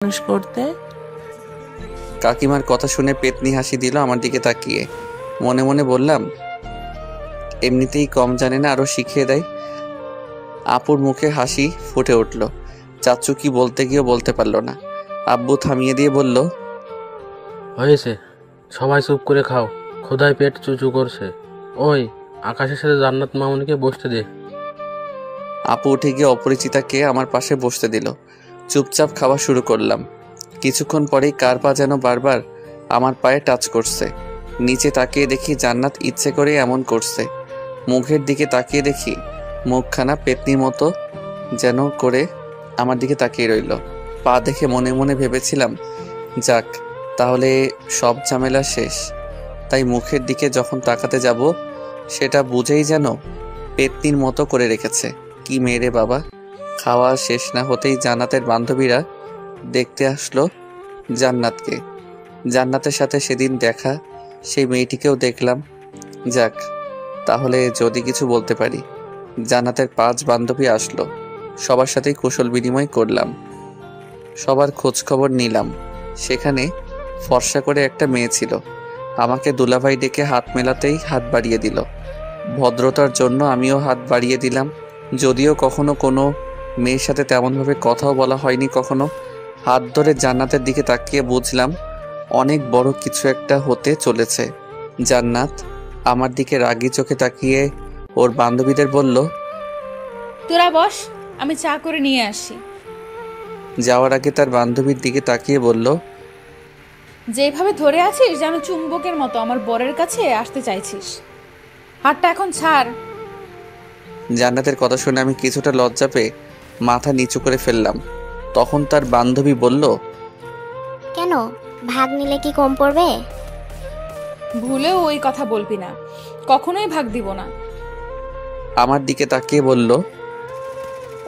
মানুষ করতে। কাকিমার কথা শুনে পেতনি হাসি দিল আমার দিকে তাকিয়ে। মনে মনে বললাম, এমনিতেই কম জানে না, আরো শিখিয়ে দেয়। আপুর মুখে হাসি ফুটে উঠল। চাচু কি বলতে গিয়েও বলতে পারল না। আব্বু থামিয়ে দিয়ে বলল, হয়েছে, সবাই চুপ করে খাও, ক্ষুধায় পেট চুচু করছে। ওই আকাশের সাথে জান্নাত মামুনিকে বসতে দে। আপু উঠে গিয়ে অপরিচিতাকে আমার পাশে বসতে দিল। চুপচাপ খাওয়া শুরু করলাম। কিছুক্ষণ পরেই কার পা যেন বারবার আমার পায়ে টাচ করছে। নিচে তাকিয়ে দেখি জান্নাত ইচ্ছে করে এমন করছে। মুখের দিকে তাকিয়ে দেখি মুখখানা পেতনির মতো যেন করে আমার দিকে তাকিয়ে রইল। পা দেখে মনে মনে ভেবেছিলাম, যাক তাহলে সব ঝামেলা শেষ। তাই মুখের দিকে যখন তাকাতে যাব, সেটা বুঝেই যেন পেতনির মতো করে রেখেছে। কি মেরে বাবা! খাওয়া শেষ না হতেই জান্নাতের বান্ধবীরা দেখতে আসলো জান্নাতকে। জান্নাতের সাথে সেদিন দেখা সেই মেয়েটিকেও দেখলাম। যাক তাহলে যদি কিছু বলতে পারি। জান্নাতের 5 বান্ধবী আসলো। সবার সাথেই কুশল বিনিময় করলাম, সবার খোঁজ খবর নিলাম। সেখানে ফর্সা করে একটা মেয়ে ছিল। আমাকে দুলাভাই ডেকে হাত মেলাতেই হাত বাড়িয়ে দিল। ভদ্রতার জন্য আমিও হাত বাড়িয়ে দিলাম। যদিও কখনো কোনো মেয়ের সাথে তেমনভাবে কথাও বলা হয়নি কখনো। হাত ধরে জান্নাতের দিকে তাকিয়ে বুঝলাম অনেক বড় কিছু একটা হতে চলেছে। জান্নাত আমার দিকে রাগী চোখে তাকিয়ে ওর বান্ধবীদের বলল, তোরা বস, আমি চা করে নিয়ে আসি। যাওয়ার আগে তার বান্ধবীর দিকে তাকিয়ে বলল, যেভাবে ধরে আছিস যেন চুম্বকের মতো আমার বরের কাছে আসতে চাইছিস। হাতটা এখন ছাড়। জান্নাতের কথা শুনে আমি কিছুটা লজ্জা পেয়ে মাথা নিচু করে ফেললাম। তখন তার বান্ধবী বলল, কেন, ভাগ নিলে কি কম পড়বে? ভুলেও ওই কথা বলবি না, কখনোই ভাগ দিব না। আমার দিকে তাকিয়ে বলল,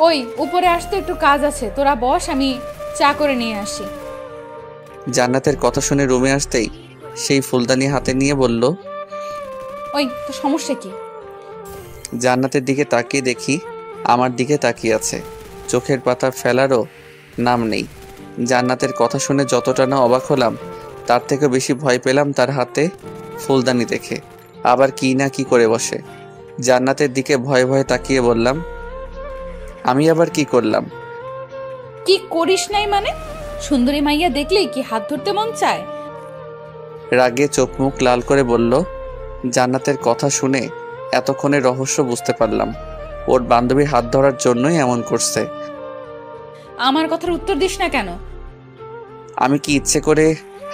ওই উপরে আসতে একটু কাজ আছে, তোরা বস, আমি চা করে নিয়ে আসি। জান্নাতের কথা শুনে রুমে আসতেই সেই ফুলদানি হাতে নিয়ে বলল, ওই তো সমস্যা কি? জান্নাতের দিকে তাকিয়ে দেখি আমার দিকে তাকিয়ে আছে। চোখের পাতা ফেলারও নাম নেই। জান্নাতের কথা শুনে যতটা না অবাক হলাম, তার থেকে বেশি ভয় পেলাম তার হাতে ফুলদানি দেখে। আবার কি না কি করে বসে। জান্নাতের দিকে ভয়ে ভয়ে তাকিয়ে বললাম, আমি আবার কি করলাম? কি করিস নাই মানে? সুন্দরী মাইয়া দেখলেই কি হাত ধরতে মন চায়? রাগে চোখ মুখ লাল করে বলল। জান্নাতের কথা শুনে এতক্ষণে রহস্য বুঝতে পারলাম। ওর বান্ধবীর হাত ধরার জন্যই এমন করছে। আমার কথার উত্তর দিস না কেন? আমি কি ইচ্ছে করে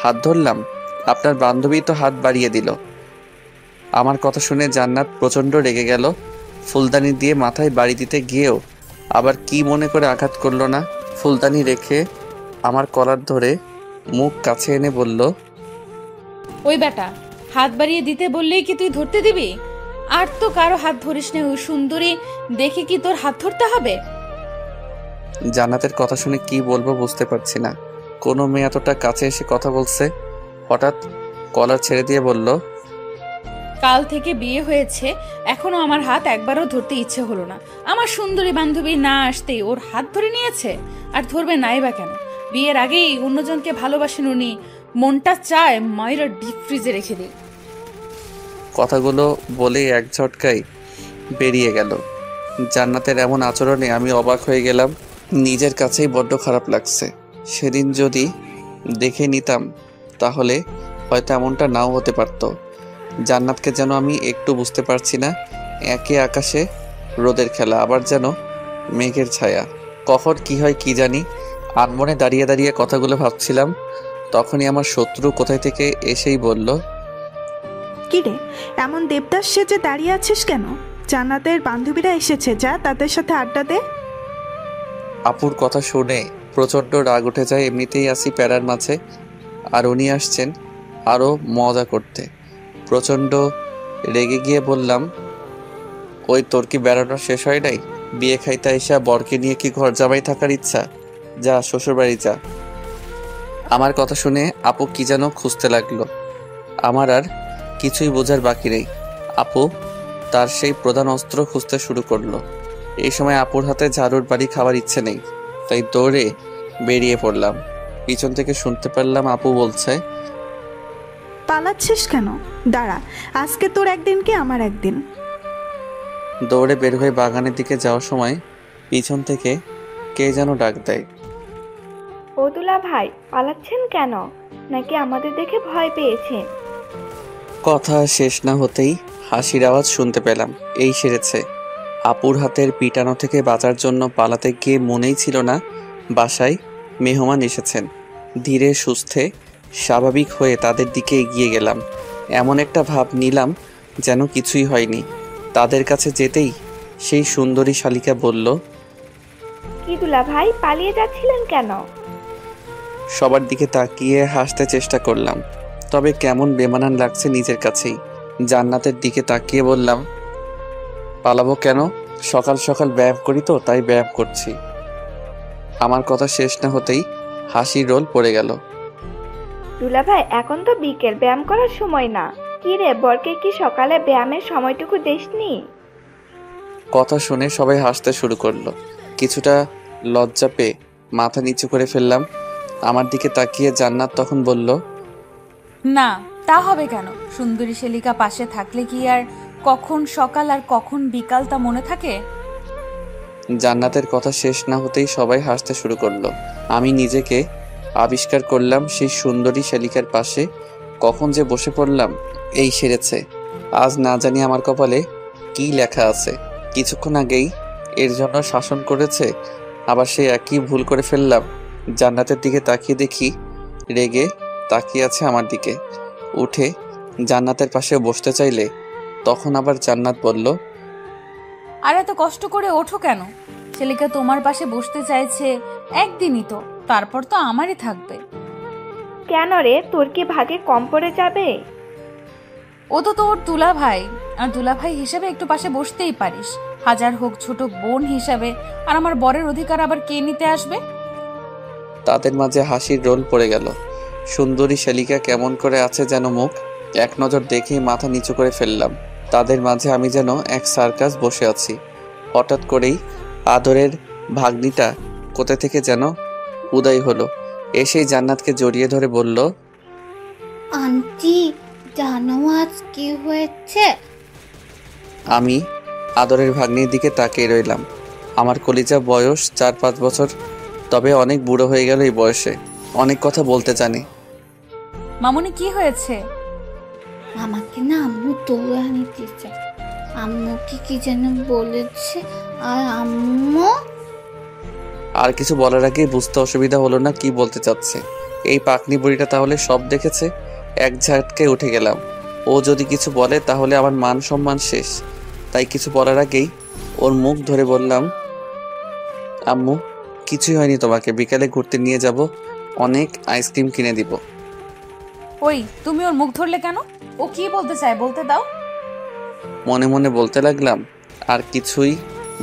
হাত ধরলাম? আপনার বান্ধবী তো হাত বাড়িয়ে দিল। আমার কথা শুনে জান্নাত প্রচণ্ড রেগে গেল। ফুলদানি দিয়ে মাথায় বাড়ি দিতে গিয়েও আবার কি মনে করে আঘাত করলো না। ফুলদানি রেখে আমার কলার ধরে মুখ কাছে এনে বলল, ওই বেটা, হাত বাড়িয়ে দিতে বললেই কি তুই ধরতে দিবি? আর তো কারো হাত ধরিস না, ওই সুন্দরী দেখে কি তোর হাত ধরতে হবে? জান্নাতের কথা শুনে কি বলবো বুঝতে পারছি না। কোনো মেয়ে এতটা কাছে এসে কথা বলছে। হঠাৎ কলার ছেড়ে দিয়ে বলল, কাল থেকে বিয়ে হয়েছে, এখনো আমার হাত একবারও ধরতে ইচ্ছে হলো না। আমার সুন্দরী বান্ধবী না আসতেই ওর হাত ধরে নিয়েছে। আর ধরবে নাই বা কেন? বিয়ের আগেই অন্যজনকে ভালোবাসেন উনি। মনটা চায় মায়েরা ডিপ ফ্রিজে রেখে দিই। কথাগুলো বলেই এক ঝটকায় বেরিয়ে গেল। জান্নাতের এমন আচরণে আমি অবাক হয়ে গেলাম। নিজের কাছেই বড্ড খারাপ লাগছে। সেদিন যদি দেখে নিতাম তাহলে হয়তো এমনটা নাও হতে পারত। জান্নাতকে যেন আমি একটু বুঝতে পারছি না। একে আকাশে রোদের খেলা, আবার যেন মেঘের ছায়া। কখন কি হয় কি জানি। আনমনে দাঁড়িয়ে দাঁড়িয়ে কথাগুলো ভাবছিলাম। তখনই আমার শত্রু কোথায় থেকে এসেই বলল, কিরে, এমন দেবদাস সেজে দাঁড়িয়ে আছিস কেন? জান্নাতের বান্ধবীরা এসেছে, যা তাদের সাথে আড্ডা দে। আপুর কথা শুনে প্রচণ্ড রাগ উঠে যায়। এমনিতেই আসি প্যারার মাঝে, আর উনি আসছেন আরও মজা করতে। প্রচণ্ড রেগে গিয়ে বললাম, ওই তোর কি বেড়ানো শেষ হয় নাই? বিয়ে খাইতে আইসা বরকে নিয়ে কি ঘর জামাই থাকার ইচ্ছা? যা শ্বশুরবাড়ি যা। আমার কথা শুনে আপু কি যেন খুঁজতে লাগলো। আমার আর কিছুই বোঝার বাকি নেই। আপু তার সেই প্রধান অস্ত্র খুঁজতে শুরু করলো। এই সময় আপুর হাতে ঝাড়ুর বাড়ি খাওয়ার ইচ্ছে নেই, তাই দৌড়ে বেরিয়ে পড়লাম। পিছন থেকে শুনতে পারলাম আপু বলছে, পালাচ্ছিস কেন? দাঁড়া, আজকে তোর একদিন কি আমার একদিন। দৌড়ে বের হয়ে বাগানের দিকে যাওয়ার সময় পিছন থেকে কে যেন ডাক দেয়। ও দুলা ভাই, পালাচ্ছেন কেন? নাকি আমাদের দেখে ভয় পেয়েছেন? কথা শেষ না হতেই হাসির আওয়াজ শুনতে পেলাম। এই সেরেছে। আপুর হাতের পিটানো থেকে বাঁচার জন্য পালাতে গিয়ে মনেই ছিল না বাসায় মেহমান এসেছেন। ধীরে সুস্থে স্বাভাবিক হয়ে তাদের দিকে এগিয়ে গেলাম। এমন একটা ভাব নিলাম যেন কিছুই হয়নি। তাদের কাছে যেতেই সেই সুন্দরী শালিকা বলল, কি দুলা ভাই, পালিয়ে যাচ্ছিলেন কেন? সবার দিকে তাকিয়ে হাসতে চেষ্টা করলাম, তবে কেমন বেমানান লাগছে নিজের কাছেই। জান্নাতের দিকে তাকিয়ে বললাম, পালাবো কেন? সকাল সকাল ব্যায়াম করি তো, তাই ব্যায়াম করছি। আমার কথা শেষ না হতেই হাসির রোল পড়ে গেল। দুলা ভাই, এখন তো বিকেল, ব্যায়াম করার সময় না। কি রে, বরকে কি সকালে ব্যায়ামের সময়টুকু দেসনি? কথা শুনে সবাই হাসতে শুরু করলো। কিছুটা লজ্জা পেয়ে মাথা নিচু করে ফেললাম। আমার দিকে তাকিয়ে জান্নাত তখন বলল, না, তা হবে কেন? সুন্দরী শালিকা পাশে থাকলে কি আর কখন সকাল আর কখন বিকাল তা মনে থাকে? জান্নাতের কথা শেষ না হতেই সবাই হাসতে শুরু করলো। আমি নিজেকে আবিষ্কার করলাম সেই সুন্দরী শালিকার পাশে। কখন যে বসে পড়লাম। এই সেরেছে। আজ না জানি আমার কপালে কি লেখা আছে। কিছুক্ষণ আগেই এর জন্য শাসন করেছে, আবার সে একই ভুল করে ফেললাম। জান্নাতের দিকে তাকিয়ে দেখি রেগে তাকিয়ে আছে আমার দিকে। উঠে জান্নাতের পাশে বসতে চাইলে তখন আবার জান্নাত বলল, আর এত কষ্ট করে ওঠো কেন? শালিকা তোমার পাশে বসতে চাইছে একদিনই তো, তারপর তো আমারই থাকবে। কেন রে, তোর কি ভাগে কম পড়ে যাবে? ও তো তোর দুলা ভাই, আর দুলা ভাই হিসেবে একটু পাশে বসতেই পারিস। হাজার হোক ছোট বোন হিসাবে, আর আমার বরের অধিকার আবার কে নিতে আসবে? তাদের মাঝে হাসির রোল পড়ে গেল। সুন্দরী শালিকা কেমন করে আছে যেন মুখ। এক নজর দেখেই মাথা নিচু করে ফেললাম। তাদের মাঝে আমি যেন এক সার্কাস বসে আছি। হঠাৎ করেই আদরের ভাগ্নিটা কোথা থেকে যেন উদয় হলো। এসেই জান্নাতকে জড়িয়ে ধরে বলল, আন্টি, জানো আজ কি হয়েছে? আমি আদরের ভাগ্নির দিকে তাকিয়ে রইলাম। আমার কলিজা বয়স 4-5 বছর, তবে অনেক বুড়ো হয়ে গেল এই বয়সে। অনেক কথা বলতে জানি। মামুনি, কি হয়েছে? আমাকে না আম্মু তুলে আনতে চায়। আম্মুকে কি যেন বলেছে, আর আম্মু আর কিছু বলার আগেই বুঝতে অসুবিধা হলো না কি বলতে চাচ্ছে। এই পাকনি বুড়িটা তাহলে সব দেখেছে। এক ঝাটকে উঠে গেলাম। ও যদি কিছু বলে তাহলে আমার মান সম্মান শেষ। তাই কিছু বলার আগেই ওর মুখ ধরে বললাম, আম্মু কিছুই হয়নি, তোমাকে বিকালে ঘুরতে নিয়ে যাব, অনেক আইসক্রিম কিনে দিব। ওই, তুমি ওর মুখ ধরলে কেন? ও কি বলতে চায় বলতে দাও। মনে মনে বলতে লাগলাম, আর কিছুই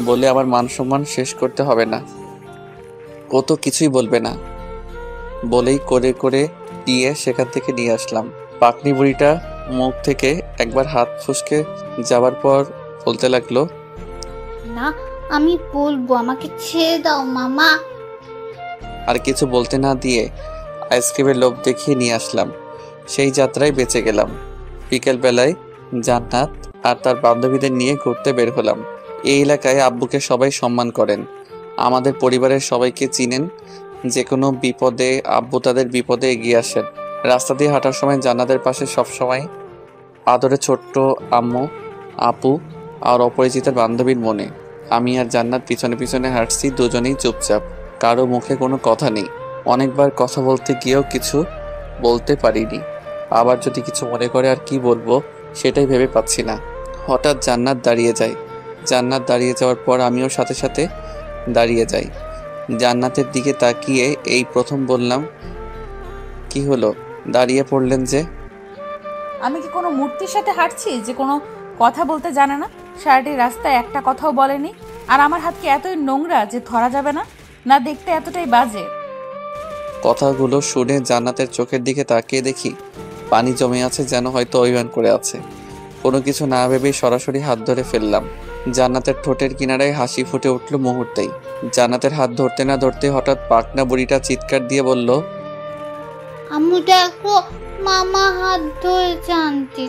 বলে আমার মান সম্মান শেষ করতে হবে না। ও তো কিছুই বলবে না বলেই করে করে দিয়ে সেখান থেকে নিয়ে আসলাম। পাকনি বুড়িটা মুখ থেকে একবার হাত ফুসকে যাবার পর বলতে লাগলো, না, আমি বলবো, আমাকে ছেড়ে দাও মামা। আর কিছু বলতে না দিয়ে আইসক্রিমের লোভ দেখিয়ে নিয়ে আসলাম। সেই যাত্রায় বেঁচে গেলাম। বিকেল বেলায় জান্নাত আর তার বান্ধবীদের নিয়ে ঘুরতে বের হলাম। এই এলাকায় আব্বুকে সবাই সম্মান করেন। আমাদের পরিবারের সবাইকে চিনেন। যে কোনো বিপদে আব্বু তাদের বিপদে এগিয়ে আসেন। রাস্তা দিয়ে হাঁটার সময় জান্নাতের পাশে সবসময় আদরে ছোট্ট আম্মু, আপু আর অপরিচিতের বান্ধবীর মনে। আমি আর জান্নাত পিছনে পিছনে হাঁটছি, দুজনেই চুপচাপ। কারো মুখে কোনো কথা নেই। অনেকবার কথা বলতে গিয়েও কিছু বলতে পারিনি। আবার যদি কিছু মনে করে আর কি বলবো সেটাই ভেবে পাচ্ছি না। হঠাৎ জান্নাত দাঁড়িয়ে যায়। জান্নাত দাঁড়িয়ে যাওয়ার পর আমিও সাথে সাথে দাঁড়িয়ে যাই। জান্নাতের দিকে তাকিয়ে এই প্রথম বললাম, কি হলো, দাঁড়িয়ে পড়লেন যে? আমি কি কোনো মূর্তির সাথে হাঁটছি যে কোনো কথা বলতে জানে না? সারাটি রাস্তায় একটা কথাও বলেনি। আর আমার হাত কি এতই নোংরা যে ধরা যাবে না? না দেখতে এতটাই বাজে? কথাগুলো শুনে জান্নাতের চোখের দিকে তাকিয়ে দেখি পানি জমে আছে, যেন হয়তো অভিমান করে আছে। কোনো কিছু না ভেবেই সরাসরি হাত ধরে ফেললাম। জান্নাতের ঠোঁটের কিনারায় হাসি ফুটে উঠল মুহূর্তেই। জান্নাতের হাত ধরতে না ধরতে হঠাৎ পাকনা বুড়িটা চিৎকার দিয়ে বলল, আম্মু দেখো, মামা হাত ধরেছে আন্টি।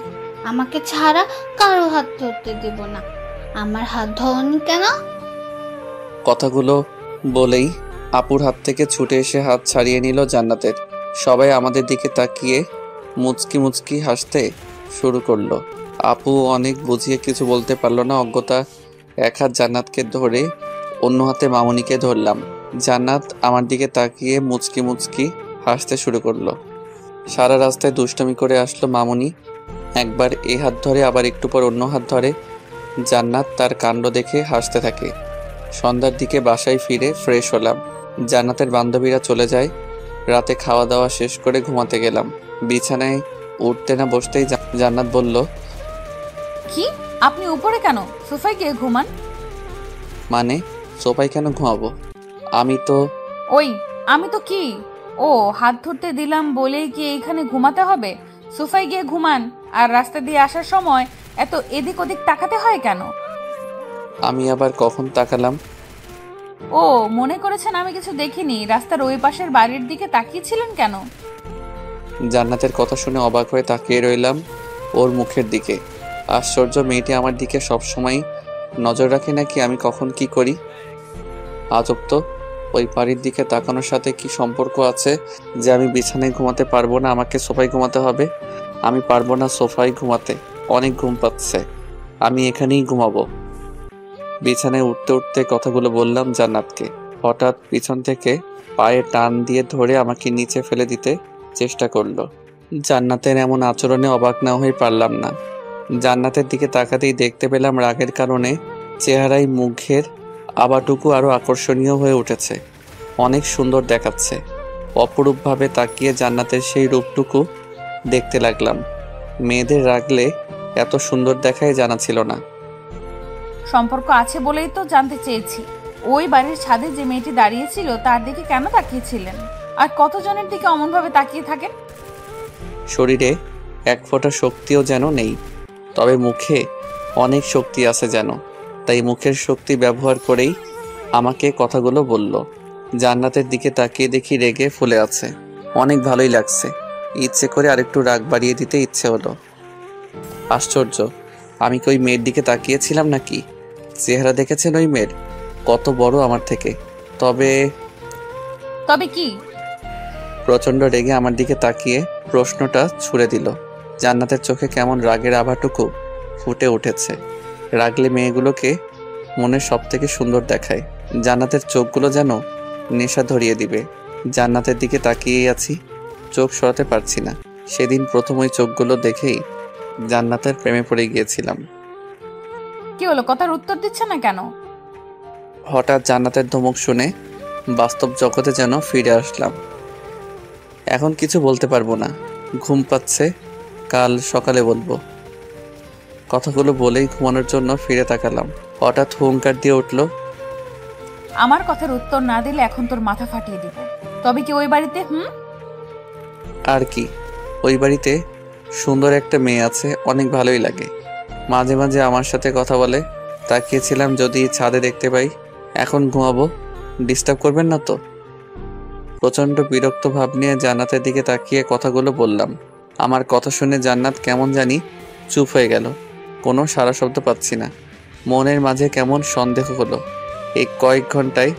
আমাকে ছাড়া কারো হাত ধরতে দেব না। আমার হাত ধরনি কেন? কথাগুলো বলেই আপুর হাত থেকে ছুটে এসে হাত ছাড়িয়ে নিল জান্নাতের। সবাই আমাদের দিকে তাকিয়ে মুচকি মুচকি হাসতে শুরু করলো। আপু অনেক বুঝিয়ে কিছু বলতে পারলো না। অজ্ঞতা এক হাত জান্নাতকে ধরে অন্য হাতে মামুনিকে ধরলাম। জান্নাত আমার দিকে তাকিয়ে মুচকি মুচকি হাসতে শুরু করলো। সারা রাস্তায় দুষ্টমি করে আসলো মামুনি। একবার এ হাত ধরে, আবার একটু পর অন্য হাত ধরে। জান্নাত তার কাণ্ড দেখে হাসতে থাকে। সন্ধ্যার দিকে বাসায় ফিরে ফ্রেশ হলাম। জান্নাতের বান্ধবীরা চলে যায়। রাতে খাওয়া দাওয়া শেষ করে ঘুমাতে গেলাম। বিছানায় উঠতে না বসতেই জান্নাত বলল, কি আপনি উপরে কেন? সোফায় গিয়ে ঘুমান। মানে সোফায় কেন ঘুমাবো? আমি তো কি? ও হাত ধরতে দিলাম বলেই কি এইখানে ঘুমাতে হবে? সোফায় গিয়ে ঘুমান। আর রাস্তা দিয়ে আসার সময় এত এদিক ওদিক তাকাতে হয় কেন? আমি আবার কখন তাকালাম? ও মনে করেছেন আমি কিছু দেখিনি? রাস্তার ওই পাশের বাড়ির দিকে তাকিয়েছিলেন কেন? জান্নাতের কথা শুনে অবাক হয়ে তাকিয়ে রইলাম ওর মুখের দিকে। আশ্চর্য, মেয়েটি আমার দিকে সবসময় নজর রাখে নাকি আমি কখন কি করি? আজব তো, ওই বাড়ির দিকে তাকানোর সাথে কি সম্পর্ক আছে যে আমি বিছানায় ঘুমাতে পারবো না, আমাকে সোফায় ঘুমাতে হবে? আমি পারবো না সোফায় ঘুমাতে, অনেক ঘুম পাচ্ছে, আমি এখানেই ঘুমাবো। বিছানায় উঠতে উঠতে কথাগুলো বললাম জান্নাতকে। হঠাৎ পিছন থেকে পায়ে টান দিয়ে ধরে আমাকে নিচে ফেলে দিতে চেষ্টা করলো। জান্নাতের এমন আচরণে অবাক না হয়ে পারলাম না। জান্নাতের দিকে তাকাতেই দেখতে পেলাম রাগের কারণে চেহারায় মুখের আবাটুকু আরো আকর্ষণীয় হয়ে উঠেছে। অনেক সুন্দর দেখাচ্ছে। অপরূপভাবে তাকিয়ে জান্নাতের সেই রূপটুকু দেখতে লাগলাম। মেয়েদের রাগলে এত সুন্দর দেখায় জানা ছিল না। সম্পর্ক আছে বলেই তো জানতে চেয়েছি। ওই বাড়ির ছাদে যে মেয়েটি দাঁড়িয়েছিল তার দিকে কেন তাকিয়েছিলেন? আর কতজনের দিকে অমনভাবে তাকিয়ে থাকেন? শরীরে এক ফোঁটা শক্তিও যেন নেই, তবে মুখে অনেক শক্তি আছে যেন। তাই মুখের শক্তি ব্যবহার করেই আমাকে কথাগুলো বলল। জান্নাতের দিকে তাকিয়ে দেখি রেগে ফুলে আছে। অনেক ভালোই লাগছে। ইচ্ছে করে আরেকটু রাগ বাড়িয়ে দিতে ইচ্ছে হলো। আশ্চর্য, আমি কি ওই মেয়ের দিকে তাকিয়েছিলাম নাকি? চেহারা দেখেছেন ওই মেয়ের? কত বড় আমার থেকে। তবে কি? প্রচণ্ড রেগে আমার দিকে তাকিয়ে প্রশ্নটা ছুড়ে দিল। জান্নাতের চোখে কেমন রাগের আভাটুকু ফুটে উঠেছে। রাগলে মেয়েগুলোকে মনের সব থেকে সুন্দর দেখায়। জান্নাতের চোখগুলো যেন নেশা ধরিয়ে দিবে। জান্নাতের দিকে তাকিয়েই আছি, চোখ সরাতে পারছি না। সেদিন প্রথম ওই চোখগুলো দেখেই জান্নাতের প্রেমে পড়ে গিয়েছিলাম। কি হলো, কথার উত্তর দিচ্ছে না কেন? হঠাৎ জান্নাতের ধমক শুনে বাস্তব জগতে যেন ফিরে আসলাম। এখন কিছু বলতে পারবো না, ঘুম পাচ্ছে, কাল সকালে বলবো। কথাগুলো বলেই ঘুমানোর জন্য ফিরে তাকালাম। হঠাৎ হুঙ্কার দিয়ে উঠল, আমার কথার উত্তর না দিলে এখন তোর মাথা ফাটিয়ে দিব। তবে কি ওই বাড়িতে আর কি, ওই বাড়িতে সুন্দর একটা মেয়ে আছে, অনেক ভালোই লাগে। মাঝে মাঝে আমার সাথে কথা বলে। তাকিয়েছিলাম যদি ছাদে দেখতে পাই। এখন ঘুমাবো, ডিস্টার্ব করবেন না তো? প্রচণ্ড বিরক্ত ভাব নিয়ে জান্নাতের দিকে তাকিয়ে কথাগুলো বললাম। আমার কথা শুনে জান্নাত কেমন জানি চুপ হয়ে গেল। কোনো সাড়া শব্দ পাচ্ছি না। মনের মাঝে কেমন সন্দেহ হলো। এই কয়েক ঘন্টায়